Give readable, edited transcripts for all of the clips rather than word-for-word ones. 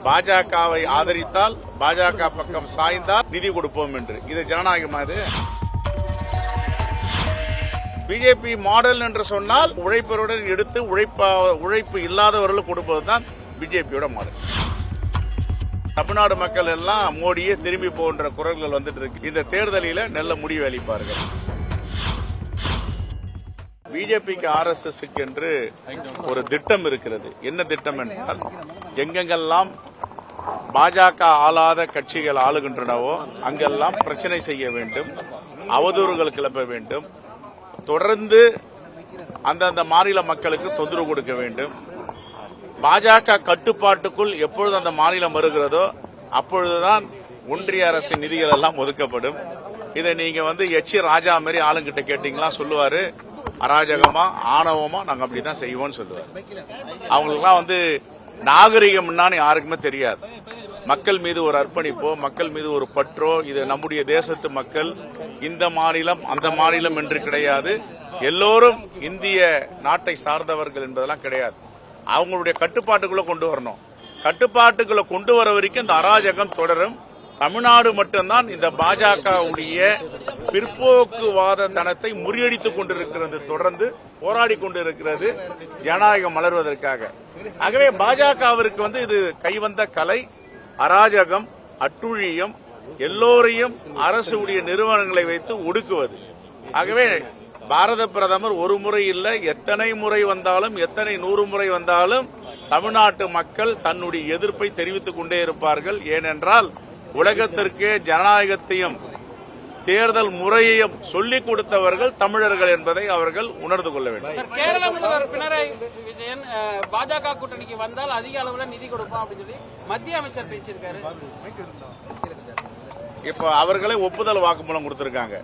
பாஜகவை ஆதரித்தால், பாஜக பக்கம் சாய்ந்தால் நிதி கொடுப்போம் என்று. இது ஜனநாயகமா? இது பிஜேபி மாடல் என்று சொன்னால் உழைப்பவருடன் எடுத்து உழைப்பு இல்லாதவர்களுக்கு கொடுப்பதுதான் பிஜேபியோட மாடல். தமிழ்நாடு மக்கள் எல்லாம் மோடியே திரும்பி போன்ற குரல்கள் வந்துட்டு இருக்கு. இந்த தேர்தலில் நல்ல முடிவு அளிப்பார்கள். பிஜேபிக்கு RSSக்கு என்று ஒரு திட்டம் இருக்கிறது. என்ன திட்டம் என்றால், எங்கெங்கெல்லாம் பாஜக ஆளாத கட்சிகள் ஆளுகின்றனவோ அங்கெல்லாம் பிரச்சனை செய்ய வேண்டும், அவதூறுகள் கிளப்ப வேண்டும், தொடர்ந்து அந்தந்த மாநில மக்களுக்கு தொந்தரவு கொடுக்க வேண்டும். பாஜக கட்டுப்பாட்டுக்குள் எப்பொழுது அந்த மாநிலம் வருகிறதோ அப்பொழுதுதான் ஒன்றிய அரசின் நிதிகள் எல்லாம் ஒதுக்கப்படும். இதை நீங்க எச் ராஜா மாதிரி ஆளுங்கிட்ட கேட்டீங்களா சொல்லுவாரு, அராஜகமா ஆணவமா நாங்க அப்படிதான் செய்வோம்னு சொல்லுவாரு. அவங்களுக்குலாம் நாகரிகம்னா யாருக்குமே தெரியாது. மக்கள் மீது ஒரு அர்ப்பணிப்போ, மக்கள் மீது ஒரு பற்றோ, இது நம்முடைய தேசத்து மக்கள், இந்த மாநிலம் அந்த மாநிலம் என்று கிடையாது. எல்லோரும் இந்திய நாட்டை சார்ந்தவர்கள் என்பதெல்லாம் கிடையாது. அவங்களுடைய கட்டுப்பாட்டுக்குள்ள கொண்டு வரணும். கட்டுப்பாட்டுக்குள்ள கொண்டு வர வரைக்கும் இந்த அராஜகம் தொடரும். தமிழ்நாடு மட்டும்தான் இந்த பாஜகவுடைய பிற்போக்குவாத தனத்தை முறியடித்துக் கொண்டிருக்கிறது, தொடர்ந்து போராடி கொண்டிருக்கிறது ஜனநாயகம் மலர்வதற்காக. ஆகவே பாஜகவிற்கு இது கைவந்த கலை, அராஜகம், அட்டுழியம், எல்லோரையும் அரசுடைய நிறுவனங்களை வைத்து ஒடுக்குவது. ஆகவே பாரத பிரதமர் ஒரு முறை இல்ல, எத்தனை முறை வந்தாலும், எத்தனை 100 முறை வந்தாலும் தமிழ்நாட்டு மக்கள் தன்னுடைய எதிர்ப்பை தெரிவித்துக் கொண்டே இருப்பார்கள். ஏனென்றால் உலகத்திற்கு ஜனநாயகத்தையும் தேர்தல் முறையையும் சொல்லிக் கொடுத்தவர்கள் தமிழர்கள் என்பதை அவர்கள் உணர்ந்து கொள்ள வேண்டும். கேரள முதல்வர் பினராயி விஜயன் பாஜக கூட்டணிக்கு வந்தால் அதிக அளவில் நிதி கொடுப்போம் அப்படின்னு சொல்லி மத்திய அமைச்சர் பேசியிருக்காரு. இப்ப அவர்களே ஒப்புதல் வாக்குமூலம் கொடுத்திருக்காங்க.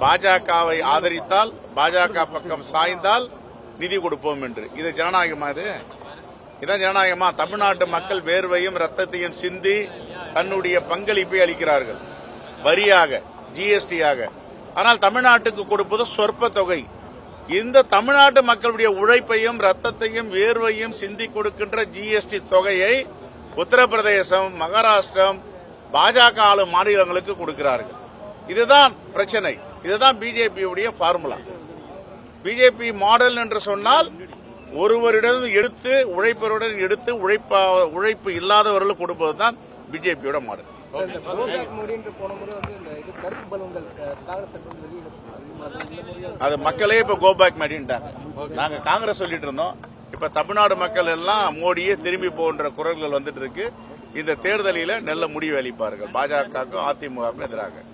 பாஜகவை ஆதரித்தால், பாஜக பக்கம் சாய்ந்தால் நிதி கொடுப்போம் என்று. இது ஜனநாயகமா? இதான் ஜனநாயகமா? தமிழ்நாட்டு மக்கள் வேர்வையும் ரத்தத்தையும் சிந்தி தன்னுடைய பங்களிப்பை அளிக்கிறார்கள், வரியாக, GST-யாக. ஆனால் தமிழ்நாட்டுக்கு கொடுப்பது சொற்ப தொகை. இந்த தமிழ்நாட்டு மக்களுடைய உழைப்பையும் ரத்தத்தையும் வேர்வையும் சிந்தி கொடுக்கின்ற GST தொகையை உத்தரப்பிரதேசம், மகாராஷ்டிரம், பாஜக ஆளும் மாநிலங்களுக்கு கொடுக்கிறார்கள். இதுதான் பிரச்சனை. இதுதான் பிஜேபியுடைய ஃபார்முலா. பிஜேபி மாடல் என்று சொன்னால் ஒருவரிடம் எடுத்து உழைப்பவருடன் எடுத்து உழைப்பு இல்லாதவர்களுக்கு கொடுப்பதுதான் பிஜேபியோட மாடல். அது மக்களே இப்ப கோபேக் மடின்ட்டாங்க. நாங்க காங்கிரஸ் சொல்லிட்டு இருந்தோம். இப்ப தமிழ்நாடு மக்கள் எல்லாம் மோடியே திரும்பி போன்ற குரல்கள் வந்துட்டு இருக்கு. இந்த தேர்தலில் நல்ல முடிவு அளிப்பார்கள் பாஜகவுக்கும் அதிமுகவுக்கும் எதிராக.